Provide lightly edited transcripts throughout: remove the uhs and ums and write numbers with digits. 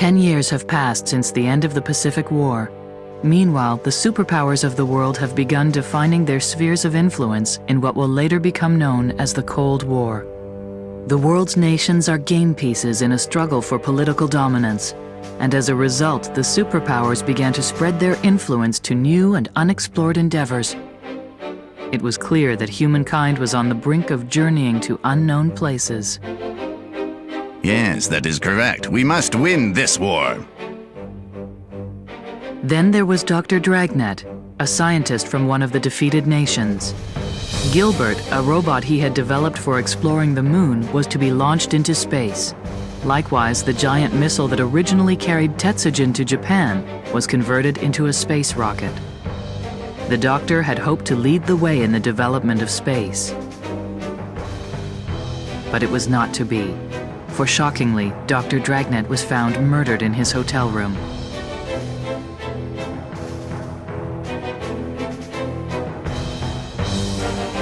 10 years have passed since the end of the Pacific War. Meanwhile, the superpowers of the world have begun defining their spheres of influence in what will later become known as the Cold War. The world's nations are game pieces in a struggle for political dominance, and as a result, the superpowers began to spread their influence to new and unexplored endeavors. It was clear that humankind was on the brink of journeying to unknown places. Yes, that is correct. We must win this war. Then there was Dr. Dragnet, a scientist from one of the defeated nations. Gilbert, a robot he had developed for exploring the moon, was to be launched into space. Likewise, the giant missile that originally carried Tetsujin to Japan was converted into a space rocket. The Doctor had hoped to lead the way in the development of space. But it was not to be. For shockingly, Dr. Dragnet was found murdered in his hotel room.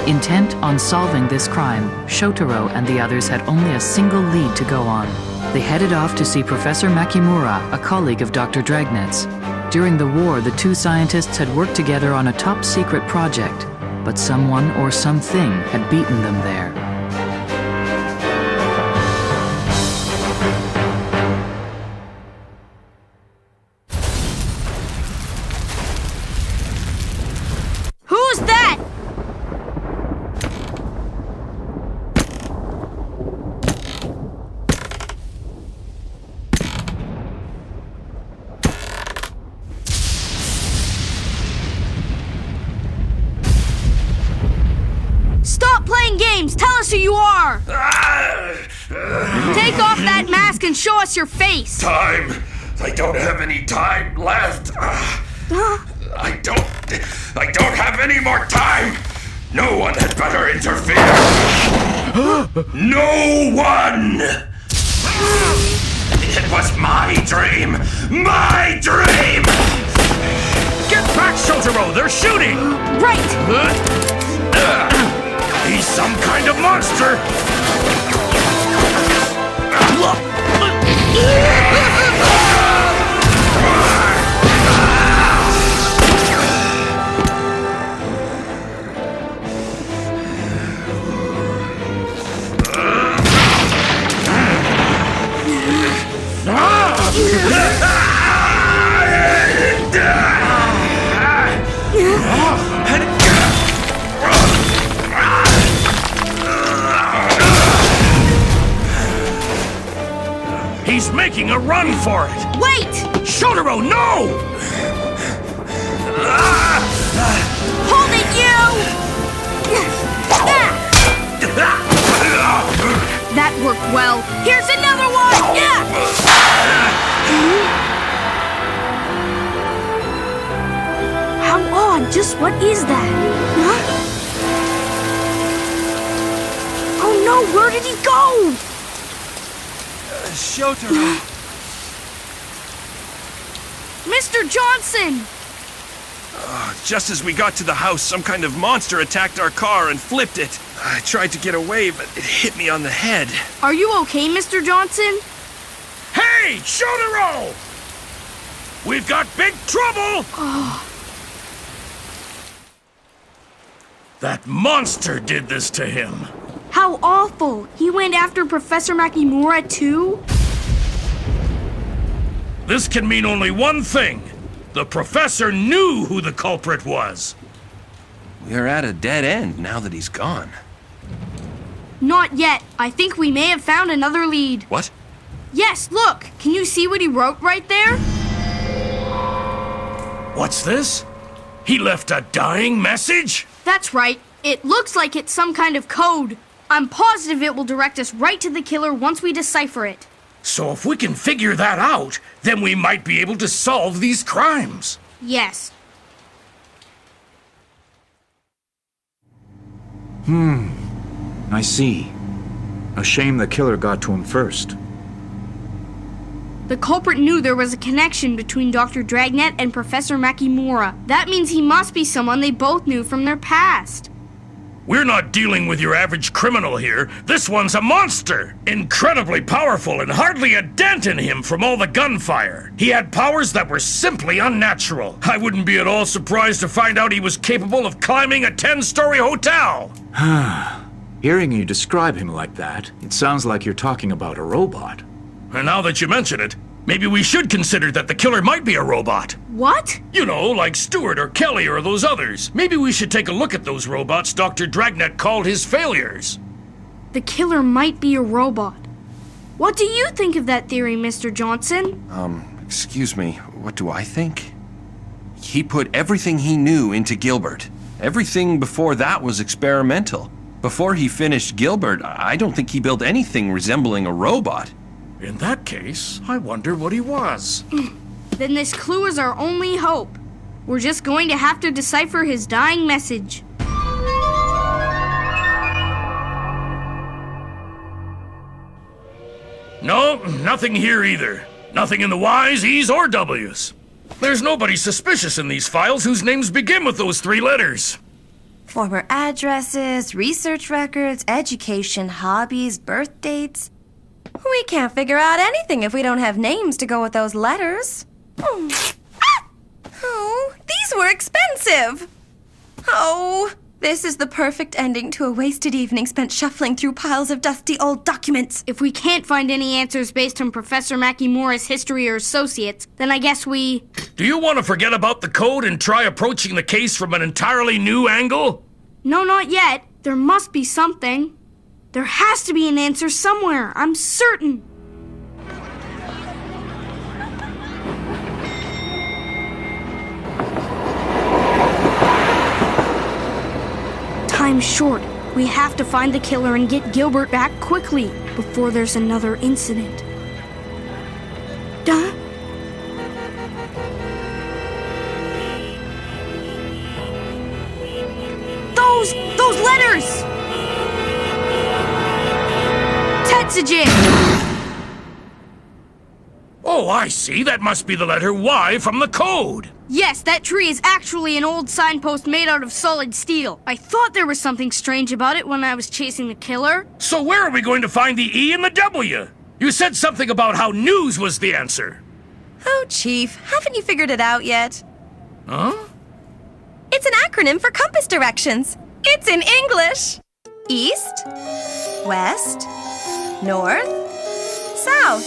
Intent on solving this crime, Shotaro and the others had only a single lead to go on. They headed off to see Professor Makimura, a colleague of Dr. Dragnet's. During the war, the two scientists had worked together on a top-secret project, but someone or something had beaten them there. Who's that? Stop playing games! Tell us who you are! Take off that mask and show us your face! Time! I don't have any time left! I don't have any more time! No one had better interfere! No one! It was my dream! My dream! Get back, Shotaro! They're shooting! Right! He's some kind of monster! He's making a run for it! Wait! Shotaro, no! Hold it, you! That worked well. Here's another one! How odd. Just what is that? Huh? Oh no, where did he go? Shotaro. Mr. Johnson! Just as we got to the house, some kind of monster attacked our car and flipped it. I tried to get away, but it hit me on the head. Are you okay, Mr. Johnson? Hey, Shotaro! We've got big trouble! That monster did this to him. How awful! He went after Professor Makimura, too? This can mean only one thing. The professor knew who the culprit was. We're at a dead end now that he's gone. Not yet. I think we may have found another lead. What? Yes, look! Can you see what he wrote right there? What's this? He left a dying message? That's right. It looks like it's some kind of code. I'm positive it will direct us right to the killer once we decipher it. So if we can figure that out, then we might be able to solve these crimes. Yes. I see. A shame the killer got to him first. The culprit knew there was a connection between Dr. Dragnet and Professor Makimura. That means he must be someone they both knew from their past. We're not dealing with your average criminal here. This one's a monster. Incredibly powerful and hardly a dent in him from all the gunfire. He had powers that were simply unnatural. I wouldn't be at all surprised to find out he was capable of climbing a 10-story hotel. Hearing you describe him like that, it sounds like you're talking about a robot. And now that you mention it, maybe we should consider that the killer might be a robot. What? You know, like Stewart or Kelly or those others. Maybe we should take a look at those robots Dr. Dragnet called his failures. The killer might be a robot. What do you think of that theory, Mr. Johnson? Excuse me, what do I think? He put everything he knew into Gilbert. Everything before that was experimental. Before he finished Gilbert, I don't think he built anything resembling a robot. In that case, I wonder what he was. Then this clue is our only hope. We're just going to have to decipher his dying message. No, nothing here either. Nothing in the Y's, E's, or W's. There's nobody suspicious in these files whose names begin with those 3 letters. Former addresses, research records, education, hobbies, birth dates. We can't figure out anything if we don't have names to go with those letters. Oh, these were expensive. Oh, this is the perfect ending to a wasted evening spent shuffling through piles of dusty old documents. If we can't find any answers based on Professor Makimura's history or associates, then I guess we... Do you want to forget about the code and try approaching the case from an entirely new angle? No, not yet. There must be something. There has to be an answer somewhere, I'm certain. Time's short. We have to find the killer and get Gilbert back quickly before there's another incident. Duh. Those letters! Tetsujin! Oh, I see. That must be the letter Y from the code. Yes, that tree is actually an old signpost made out of solid steel. I thought there was something strange about it when I was chasing the killer. So where are we going to find the E and the W? You said something about how news was the answer. Oh, Chief, haven't you figured it out yet? Huh? It's an acronym for compass directions. It's in English. East, west, north, south.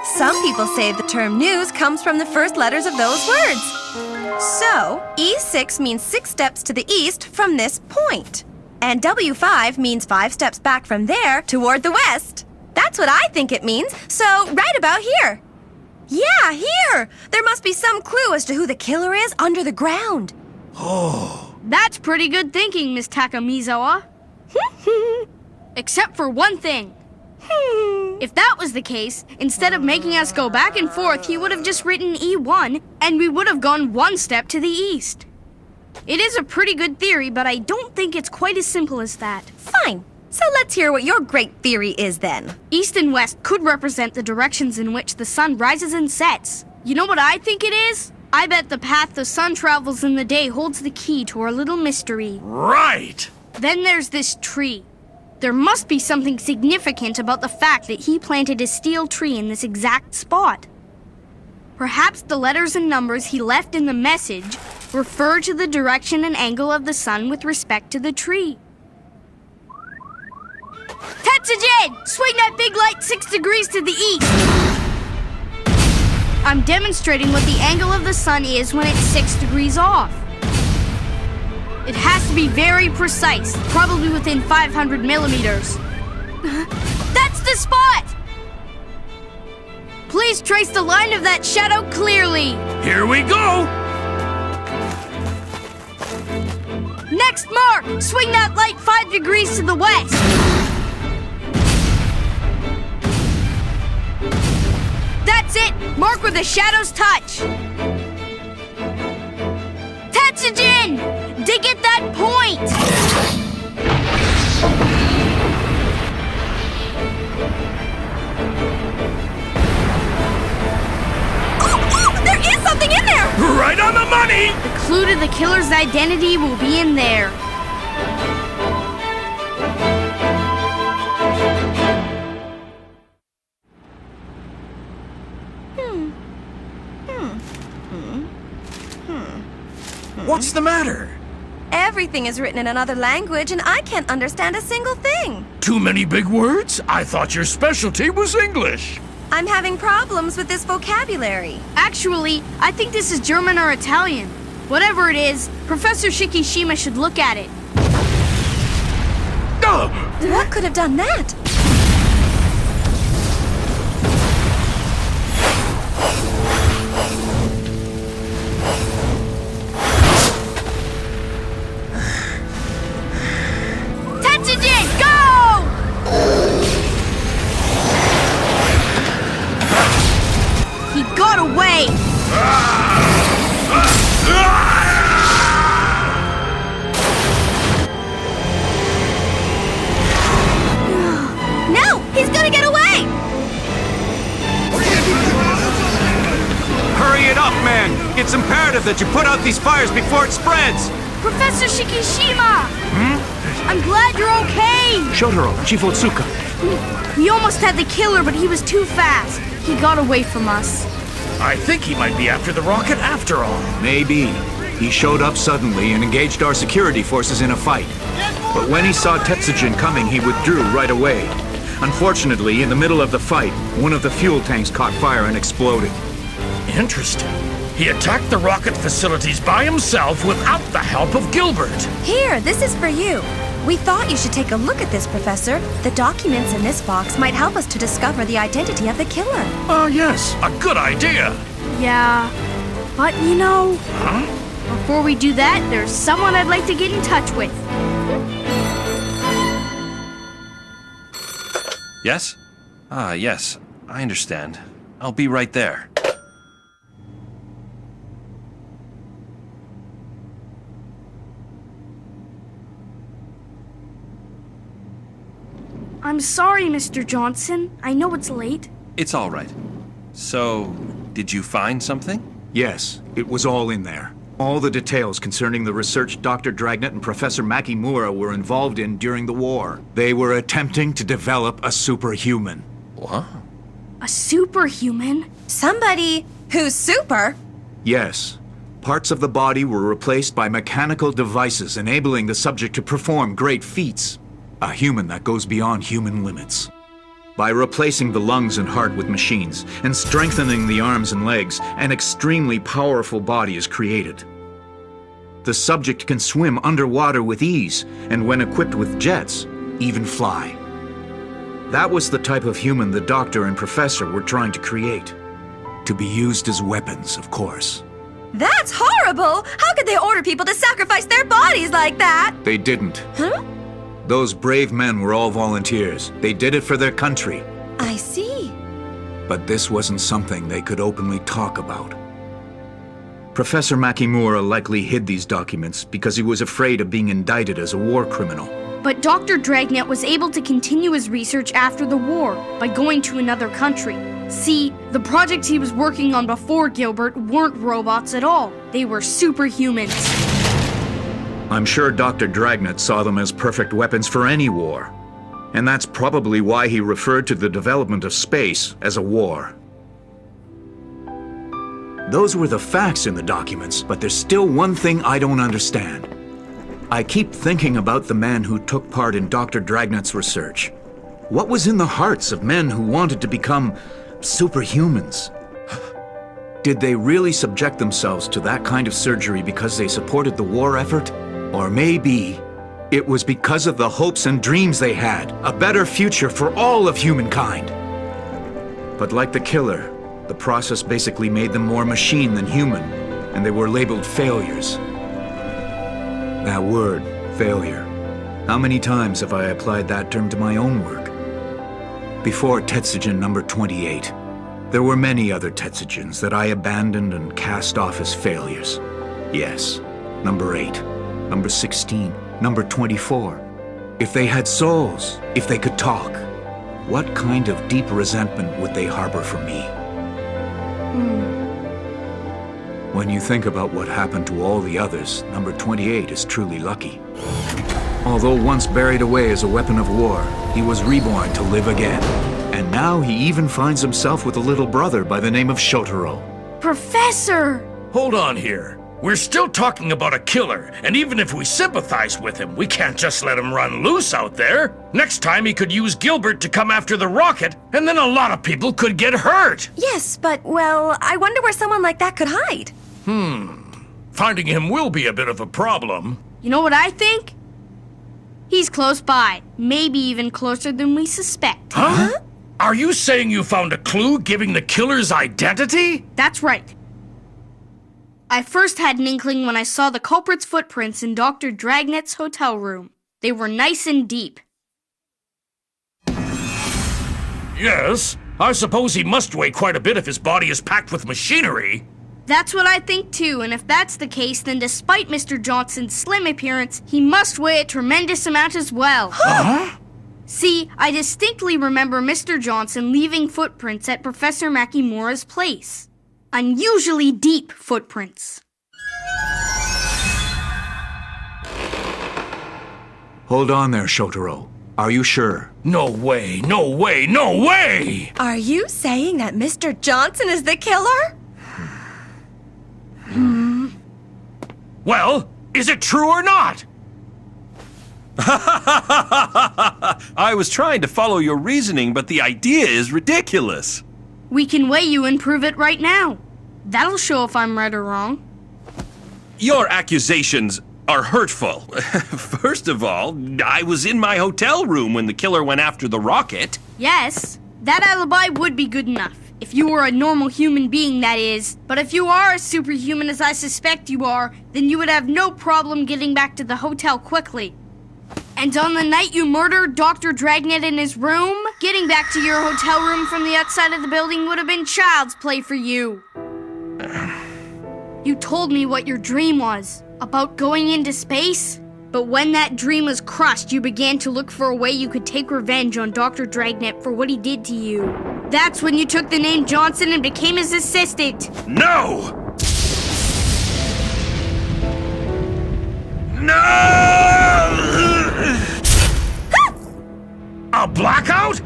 Some people say the term news comes from the first letters of those words. So, E6 means 6 steps to the east from this point. And W5 means 5 steps back from there toward the west. That's what I think it means, so right about here. Yeah, here! There must be some clue as to who the killer is under the ground. Oh. That's pretty good thinking, Miss Takamizawa. Except for one thing. If that was the case, instead of making us go back and forth, he would have just written E1, and we would have gone 1 step to the east. It is a pretty good theory, but I don't think it's quite as simple as that. Fine. So let's hear what your great theory is then. East and west could represent the directions in which the sun rises and sets. You know what I think it is? I bet the path the sun travels in the day holds the key to our little mystery. Right! Then there's this tree. There must be something significant about the fact that he planted a steel tree in this exact spot. Perhaps the letters and numbers he left in the message refer to the direction and angle of the sun with respect to the tree. Tetsujin! Swing that big light 6 degrees to the east! I'm demonstrating what the angle of the sun is when it's 6 degrees off. It has to be very precise, probably within 500 millimeters. That's the spot! Please trace the line of that shadow clearly. Here we go! Next mark! Swing that light 5 degrees to the west. That's it! Mark where the shadows touch. Tetsujin! Dig at that point! Oh, there is something in there! Right on the money! The clue to the killer's identity will be in there. What's the matter? Everything is written in another language, and I can't understand a single thing. Too many big words? I thought your specialty was English. I'm having problems with this vocabulary. Actually, I think this is German or Italian. Whatever it is, Professor Shikishima should look at it. What could have done that? Tetsujin, go! He got away! No! He's gonna get away! Hurry it up, man! It's imperative that you put out these fires before it spreads! Professor Shikishima! I'm glad you're okay! Shotaro, Chief Otsuka. We almost had the killer, but he was too fast. He got away from us. I think he might be after the rocket after all. Maybe. He showed up suddenly and engaged our security forces in a fight. But when he saw Tetsujin coming, he withdrew right away. Unfortunately, in the middle of the fight, one of the fuel tanks caught fire and exploded. Interesting. He attacked the rocket facilities by himself without the help of Gilbert. Here, this is for you. We thought you should take a look at this, Professor. The documents in this box might help us to discover the identity of the killer. Oh, yes, a good idea. Yeah, but you know, Huh? before we do that, there's someone I'd like to get in touch with. Yes? Ah, yes. I understand. I'll be right there. I'm sorry, Mr. Johnson. I know it's late. It's all right. So, did you find something? Yes, it was all in there. All the details concerning the research Dr. Dragnet and Professor Makimura were involved in during the war. They were attempting to develop a superhuman. What? A superhuman? Somebody who's super? Yes. Parts of the body were replaced by mechanical devices enabling the subject to perform great feats. A human that goes beyond human limits. By replacing the lungs and heart with machines and strengthening the arms and legs, an extremely powerful body is created. The subject can swim underwater with ease, and when equipped with jets, even fly. That was the type of human the doctor and professor were trying to create. To be used as weapons, of course. That's horrible! How could they order people to sacrifice their bodies like that? They didn't. Huh? Those brave men were all volunteers. They did it for their country. I see. But this wasn't something they could openly talk about. Professor Makimura likely hid these documents because he was afraid of being indicted as a war criminal. But Dr. Dragnet was able to continue his research after the war by going to another country. See, the projects he was working on before Gilbert weren't robots at all. They were superhumans. I'm sure Dr. Dragnet saw them as perfect weapons for any war. And that's probably why he referred to the development of space as a war. Those were the facts in the documents, but there's still one thing I don't understand. I keep thinking about the men who took part in Dr. Dragnet's research. What was in the hearts of men who wanted to become superhumans? Did they really subject themselves to that kind of surgery because they supported the war effort? Or maybe it was because of the hopes and dreams they had, a better future for all of humankind. But like the killer, the process basically made them more machine than human, and they were labeled failures. That word, failure. How many times have I applied that term to my own work? Before Tetsujin number 28, there were many other Tetsujins that I abandoned and cast off as failures. Yes, number 8. Number 16, number 24. If they had souls, if they could talk, what kind of deep resentment would they harbor for me? When you think about what happened to all the others, number 28 is truly lucky. Although once buried away as a weapon of war, he was reborn to live again. And now he even finds himself with a little brother by the name of Shotaro. Professor! Hold on here. We're still talking about a killer, and even if we sympathize with him, we can't just let him run loose out there. Next time he could use Gilbert to come after the rocket, and then a lot of people could get hurt. Yes, but, well, I wonder where someone like that could hide. Finding him will be a bit of a problem. You know what I think? He's close by, maybe even closer than we suspect. Huh? Are you saying you found a clue giving the killer's identity? That's right. I first had an inkling when I saw the culprit's footprints in Dr. Dragnet's hotel room. They were nice and deep. Yes, I suppose he must weigh quite a bit if his body is packed with machinery. That's what I think too, and if that's the case, then despite Mr. Johnson's slim appearance, he must weigh a tremendous amount as well. See, I distinctly remember Mr. Johnson leaving footprints at Professor Makimura's place. Unusually deep footprints. Hold on there, Shotaro. Are you sure? No way, no way, no way! Are you saying that Mr. Johnson is the killer? Well, is it true or not? I was trying to follow your reasoning, but the idea is ridiculous. We can weigh you and prove it right now. That'll show if I'm right or wrong. Your accusations are hurtful. First of all, I was in my hotel room when the killer went after the rocket. Yes, that alibi would be good enough. If you were a normal human being, that is. But if you are a superhuman, as I suspect you are, then you would have no problem getting back to the hotel quickly. And on the night you murdered Dr. Dragnet in his room, getting back to your hotel room from the outside of the building would have been child's play for you. You told me what your dream was, about going into space. But when that dream was crushed, you began to look for a way you could take revenge on Dr. Dragnet for what he did to you. That's when you took the name Johnson and became his assistant. No! No! A blackout?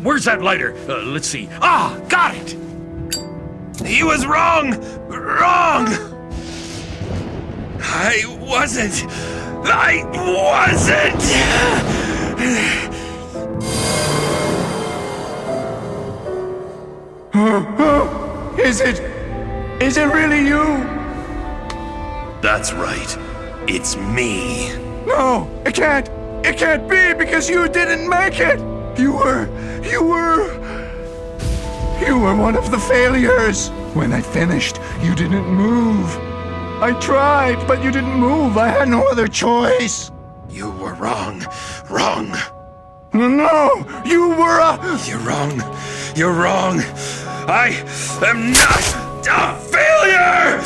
Where's that lighter? Let's see. Ah, got it! He was wrong! Wrong! I wasn't! Is it really you? That's right. It's me. No, it can't be because you didn't make it. You were one of the failures. When I finished, you didn't move. I tried, but you didn't move. I had no other choice. You were wrong. Wrong. No, you were You're wrong. You're wrong. I am not a failure!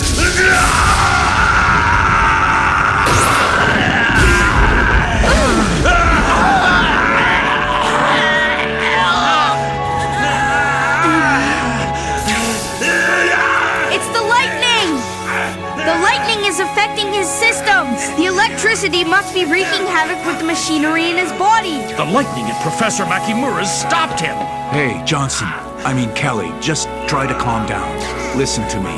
It's the lightning! The lightning is affecting his systems. The electricity must be wreaking havoc with the machinery in his body. The lightning at Professor Makimura's stopped him. Hey, Johnson. I mean, Kelly, just try to calm down. Listen to me.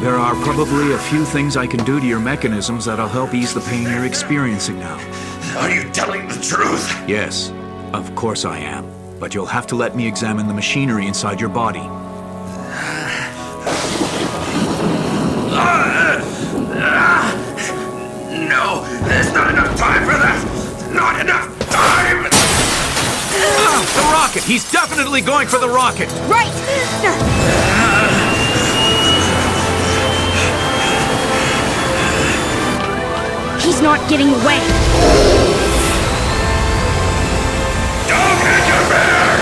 There are probably a few things I can do to your mechanisms that'll help ease the pain you're experiencing now. Are you telling the truth? Yes, of course I am. But you'll have to let me examine the machinery inside your body. No, there's not enough time for that! Not enough time! The rocket! He's definitely going for the rocket! Right! He's not getting away. Don't interfere!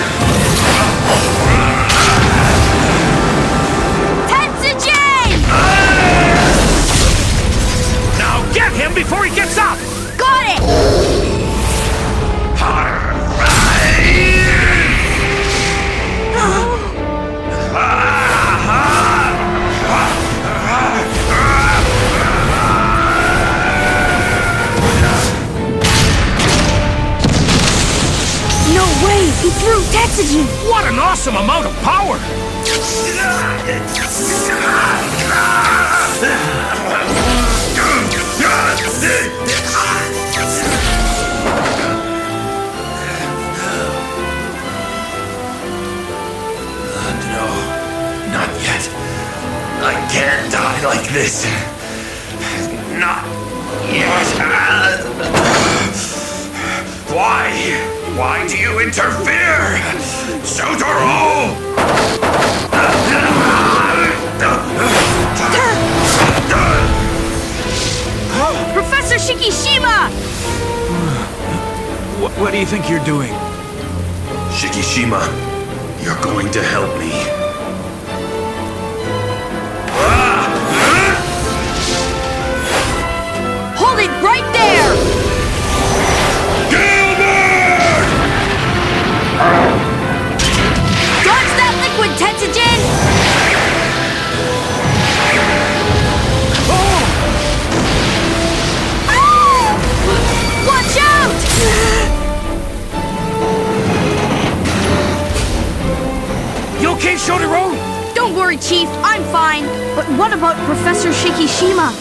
Tetsujin! Now get him before he gets up! Got it! No way! He threw Tetsujin! What an awesome amount of power! No, not yet. I can't die like this. Not yet. Why? Why do you interfere? Shotaro! Professor Shikishima! What do you think you're doing? Shikishima, you're going to help me. Hold it right there! Gilbert! Dodge that liquid, Tetsujin! Ah! Watch out! You okay, Shotaro? Don't worry, Chief. I'm fine. But what about Professor Shikishima?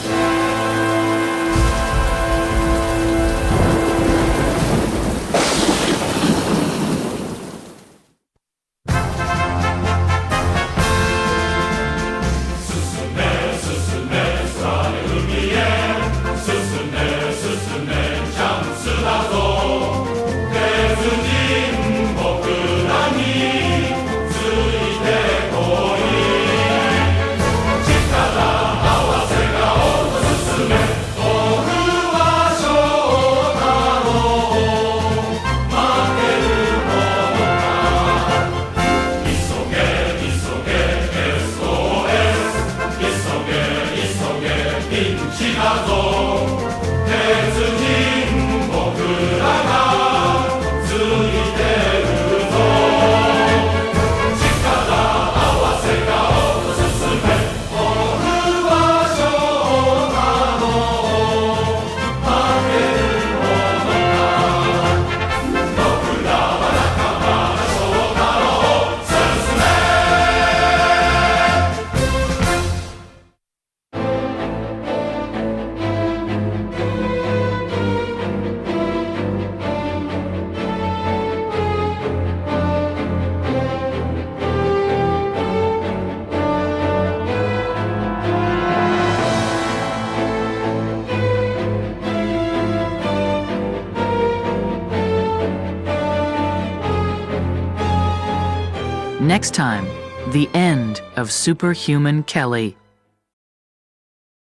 Next time, the end of Superhuman Kelly.